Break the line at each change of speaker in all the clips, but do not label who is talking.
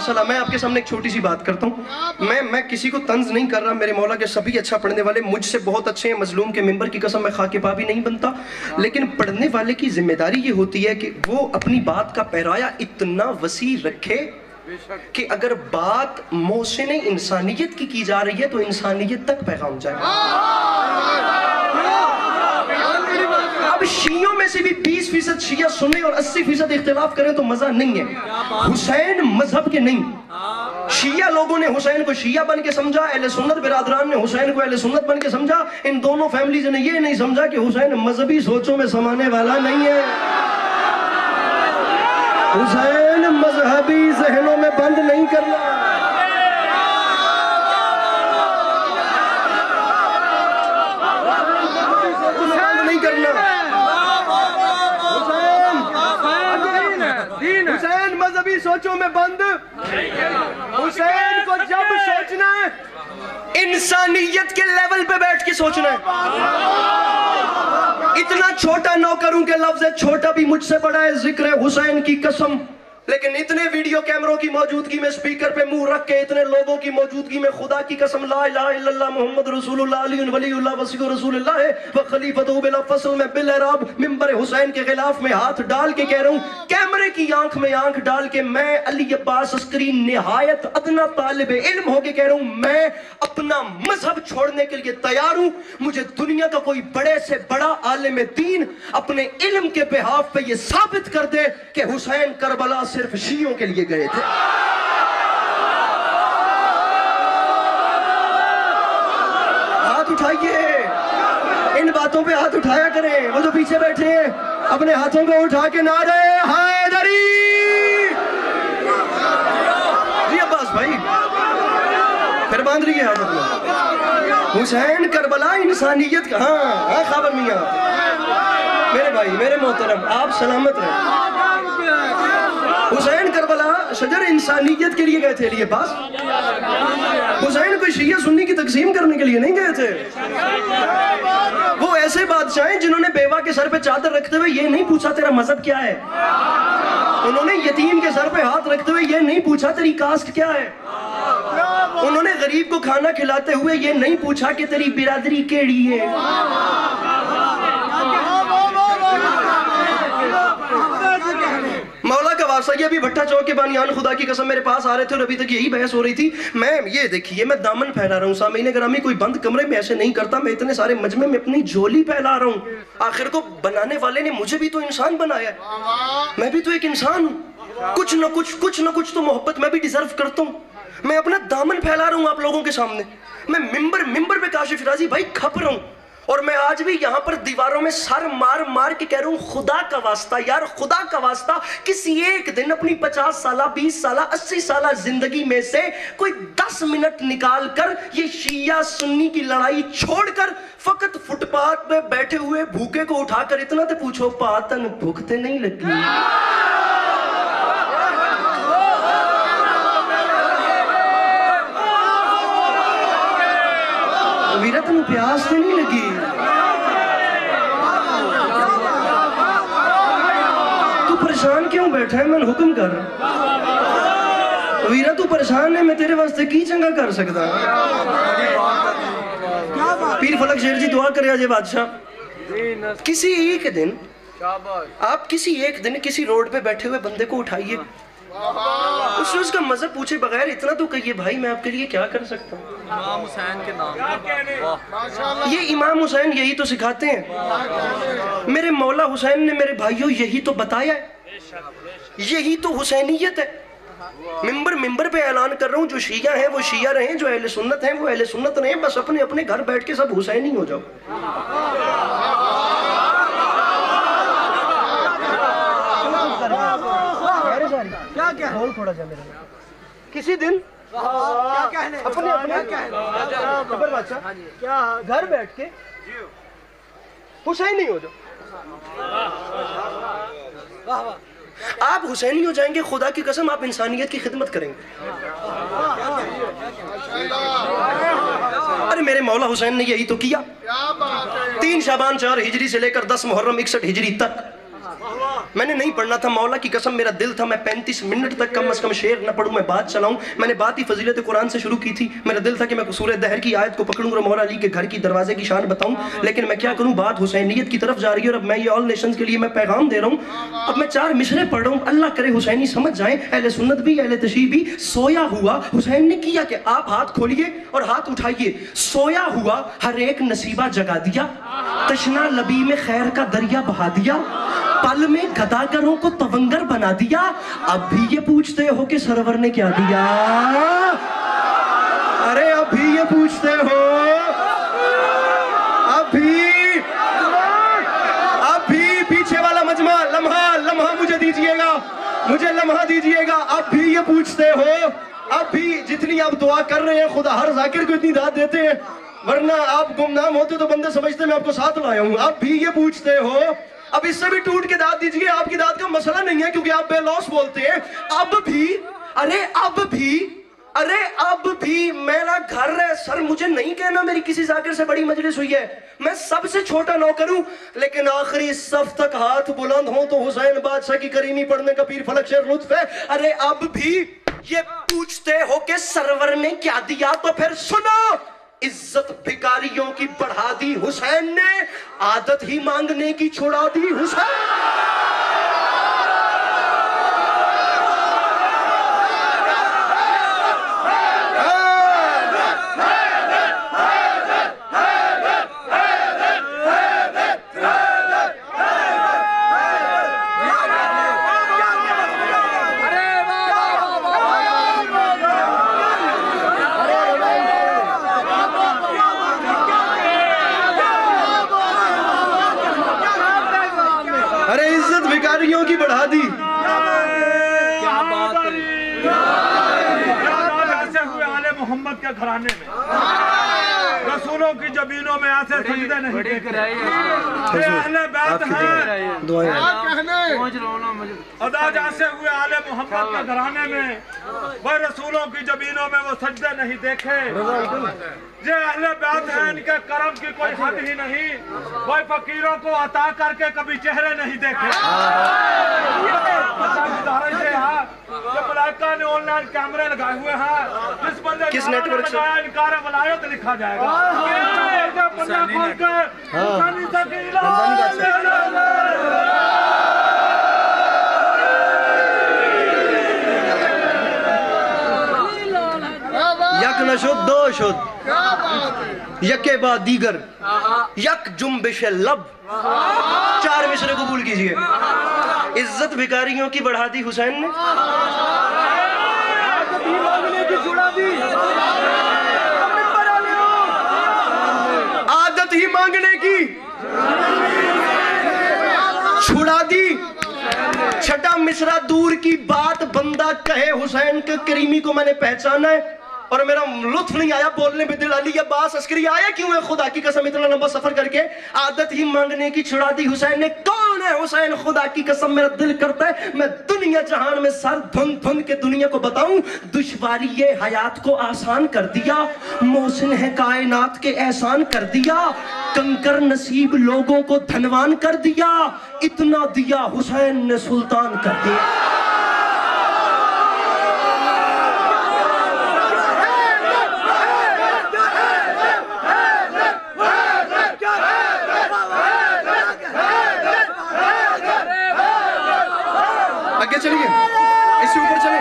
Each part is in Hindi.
मसला। मैं आपके सामने एक छोटी सी बात करता हूँ। मैं किसी को तंज नहीं कर रहा, मेरे मौला के सभी अच्छा पढ़ने वाले मुझसे बहुत अच्छे हैं, मजलूम के मिंबर की कसम मैं खाके पा भी नहीं बनता, लेकिन पढ़ने वाले की जिम्मेदारी ये होती है कि वो अपनी बात का पैराया इतना वसी रखे कि अगर बात मोहसिन इंसानियत की जा रही है तो इंसानियत तक पैगाम जाए। अब शियों में से भी 20% शिया सुने और 80% इख्तिलाफ करें तो मजा नहीं है। हुसैन मजहब के नहीं, शिया लोगों ने हुसैन को शिया बन के समझा, अहले सुन्नत बिरादरान ने हुसैन को अहले सुन्नत बन के समझा। इन दोनों फैमिलीज ने ये नहीं समझा कि हुसैन मजहबी सोचों में समाने वाला नहीं है, हुसैन मजहबी जहनों में बंद नहीं करना। हुसैन मजहबी सोचों में बंद, हुसैन को जब सोचना है इंसानियत के लेवल पे बैठ के सोचना है। इतना छोटा नौकरों के लफ्ज है, छोटा भी मुझसे बड़ा है जिक्र हुसैन की कसम, लेकिन इतने वीडियो कैमरों की मौजूदगी में स्पीकर पे मुंह रख के, इतने लोगों की मौजूदगी में खुदा की कसम ला इलाहा इल्लल्लाह मुहम्मद रसूलुल्लाह अली वलीउल्लाह वसीयु रसूलुल्लाह व खलीफतु बिला फसल में बिल इराब मिंबर हुसैन के खिलाफ में हाथ डाल के कह रहा हूं, कैमरे की आंख में आंख डाल के मैं अली अब्बास अस्करी निहायत अदना तालिब इल्म होके कह रहा हूं, मैं अपना मजहब छोड़ने के लिए तैयार हूं। मुझे दुनिया का कोई बड़े से बड़ा आलिम दीन अपने इल्म के बिहाफ पे ये साबित कर दे कि हुसैन करबला सिर्फ शियों के लिए गए थे। हाथ उठाइए, इन बातों पे हाथ उठाया करें। वो जो पीछे बैठे हैं अपने हाथों को उठा के नारे हैदरी। जी अब्बास भाई फिर बांध रही है हाथ अपना। हुसैन करबला इंसानियत का, हाँ खबर मियां मेरे भाई मेरे मोहतरम आप सलामत रहे। हुसैन करबला शजर इंसानियत के लिए गए थे लिए पास, हुसैन कोई शिया सुन्नी की तकसीम करने के लिए नहीं गए थे। वो ऐसे बादशाह जिन्होंने बेवा के सर पे चादर रखते हुए ये नहीं पूछा तेरा मजहब क्या है, उन्होंने यतीम के सर पे हाथ रखते हुए ये नहीं पूछा तेरी कास्ट क्या है, उन्होंने गरीब को खाना खिलाते हुए ये नहीं पूछा कि तेरी बिरादरी केड़ी है। मौला का वास्ता, ये अभी भट्टा चौक के बानियान खुदा की कसम मेरे पास आ रहे थे और अभी तक यही बहस हो रही थी। मैं ये देखिए मैं दामन फैला रहा हूँ, सामीने ग्रामी कोई बंद कमरे में ऐसे नहीं करता, मैं इतने सारे मजमे में अपनी झोली फैला रहा हूँ। आखिर को बनाने वाले ने मुझे भी तो इंसान बनाया है, मैं भी तो एक इंसान हूँ, कुछ न कुछ तो मोहब्बत मैं भी डिजर्व करता हूँ। मैं अपना दामन फैला रहा हूँ आप लोगों के सामने, मैं मिंबर पे काशिफ राजी भाई खप रहा हूँ, और मैं आज भी यहाँ पर दीवारों में सर मार मार के कह रहा हूँ खुदा का वास्ता यार, खुदा का वास्ता किसी एक दिन अपनी 50 साल 20 साल 80 साल जिंदगी में से कोई 10 मिनट निकाल कर ये शिया सुन्नी की लड़ाई छोड़कर फकत फुटपाथ पे बैठे हुए भूखे को उठाकर इतना तो पूछो पातन भूख ते नहीं लगी, वीरा तेन प्यास तो नहीं लगी, तू परेशान क्यों बैठा है, मैं हुक्म कर वीरा, तू परेशान है, मैं तेरे वास्ते की चंगा कर सकता। पीर फलक शेर जी दुआ करे अजय बादशाह, किसी एक दिन आप किसी रोड पे बैठे हुए बंदे को उठाइए, उसने उसका मजहब पूछे बगैर इतना तो कहिए भाई मैं आपके लिए क्या कर सकता हूँ, इमाम हुसैन के नाम। ये इमाम हुसैन यही तो सिखाते हैं, मेरे मौला हुसैन ने मेरे भाइयों यही तो बताया है, यही तो हुसैनियत है। मिंबर पे ऐलान कर रहा हूँ, जो शिया हैं वो शिया रहें, जो अहले सुन्नत हैं वो अहले सुन्नत रहें, बस अपने अपने घर बैठ के सब हुसैनी हो जाओ। क्या होल थोड़ा सा मेरा किसी दिन अपने घर बैठ के हुसैनी हो जाओ, आप हुसैनी हो जाएंगे, खुदा की कसम आप इंसानियत की खिदमत करेंगे। अरे मेरे मौला हुसैन ने यही तो किया। 3 शाबान 4 हिजरी से लेकर 10 मुहर्रम 61 हिजरी तक मैंने नहीं पढ़ना था, मौला की कसम मेरा दिल था मैं 35 मिनट तक कम से कम शेर न पढ़ूं, मैं बात चलाऊं। मैंने बात ही फजीलत कुरान से शुरू की थी। मेरा दिल था कि मैं सूरह दहर की आयत को पकड़ूं और मौला अली के घर की दरवाजे की शान बताऊं, लेकिन मैं क्या करूं, बात हुसैनियत की तरफ जा रही है और अब मैं ये ऑल नेशंस के लिए मैं पैगाम दे रहा हूं। अब मैं 4 मिसरे पढ़ रहा हूं, अल्लाह करे हुसैनी समझ जाए, अहले सुन्नत भी अहले तशरीह भी। सोया हुआ हुसैन ने किया कि आप हाथ खोलिए और हाथ उठाइए। सोया हुआ हर एक नसीबा जगा दिया, तशना लबी में खैर का दरिया बहा दिया, पल में गदागरों को तवंगर बना दिया। अब भी ये पूछते हो कि सरवर ने क्या दिया? अरे अब भी ये पूछते हो, अभी पीछे वाला मजमा लम्हा मुझे दीजिएगा, मुझे लम्हा दीजिएगा। अब भी ये पूछते हो, अब भी जितनी आप दुआ कर रहे हैं खुदा हर जाकिर को इतनी दाद देते हैं, वरना आप गुमनाम होते तो बंदे समझते मैं आपको साथ लाया हूं। अब भी ये पूछते हो, अब इससे भी टूट के दाद दीजिए। आपकी दाद का मसला नहीं है क्योंकि आप बेलौस बोलते हैं। अब भी, अरे अब भी मेरा घर है सर, मुझे नहीं कहना मेरी किसी जाकिर से बड़ी मजलिस हुई है, मैं सबसे छोटा नौकर हूं, लेकिन आखिरी सफ तक हाथ बुलंद हो तो हुसैन बादशाह की करीमी पढ़ने का पीर फलक शेर लुत्फ है। अरे अब भी ये पूछते हो कि सरवर ने क्या दिया, तो फिर सुनो, इज्जत भिखारियों की बढ़ा दी हुसैन ने, आदत ही मांगने की छुड़ा दी हुसैन। भिखारियों की बढ़ा दी।
क्या बात करें, ऐसे हुए आले मोहम्मद के घराने में रसूलों की जमीनों में ऐसे सजदे नहीं देखे। अहले बैत हैं अदा जैसे हुए आले मोहम्मद के घराने में, वह रसूलों की जमीनों में वो सजदे नहीं देखे। ये अहले बैत हैं, इनके करम की कोई हद ही नहीं, वह फकीरों को अता करके कभी चेहरे नहीं देखे। मलाइका ने ऑनलाइन कैमरे लगाए हुए हैं, जिस बंदे
किस नेटवर्क से
इनकार वलायत लिखा जाएगा।
यक नशुद दो शुद यके बाद दीगर यक जुम्बिश लब, 4 मिसरे कबूल कीजिए। इज्जत भिखारियों की बढ़ा दी हुसैन ने, आदत ही मांगने की छुड़ा दी। छठा मिसरा दूर की बात बंदा कहे हुसैन के करीमी को मैंने पहचाना है और मेरा लुत्फ नहीं आया बोलने पे, दिल अली अब्बास अस्करी आया क्यों है खुदा की कसम इतना लंबा सफर करके, आदत ही मांगने की छुड़ा दी हुसैन ने। कौन है हुसैन? खुदा की कसम मेरा दिल करता है मैं दुनिया जहान में सर धुन के दुनिया को बताऊं। दुश्वारी ये हयात को आसान कर दिया, मोहसिन है कायनात के एहसान कर दिया, कंकर नसीब लोगों को धनवान कर दिया, इतना दिया हुसैन ने सुल्तान कर दिया। चलिए इससे ऊपर चले,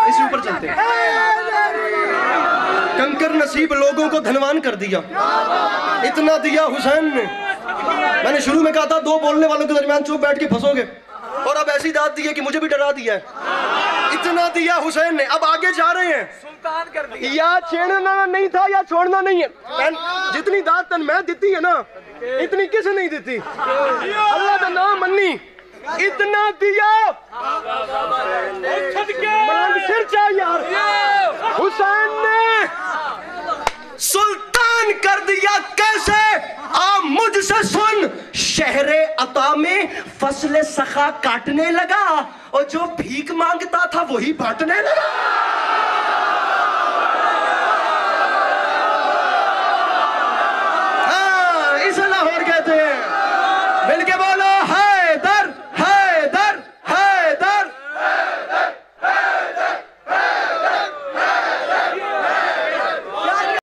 इससे ऊपर चलते हैं। कंकर नसीब लोगों को धनवान कर दिया, इतना दिया हुसैन ने। मैंने शुरू में कहा था 2 बोलने वालों के दरमियान चुप बैठ के फंसोगे, और अब ऐसी दाद दी है कि मुझे भी डरा दिया है। इतना दिया हुसैन ने। अब आगे जा रहे हैं, सुल्तान कर दिया। या छेड़ना नहीं था या छोड़ना नहीं है। जितनी दाद तन मैं देती है ना, इतनी किसे नहीं देती। अल्लाह का नाम मन्नी, इतना दिया सिर चाहिए हुसैन ने, सुल्तान कर दिया। कैसे? आ मुझसे सुन, शहरे अता में फसले सखा काटने लगा और जो भीख मांगता था वही बांटने लगा।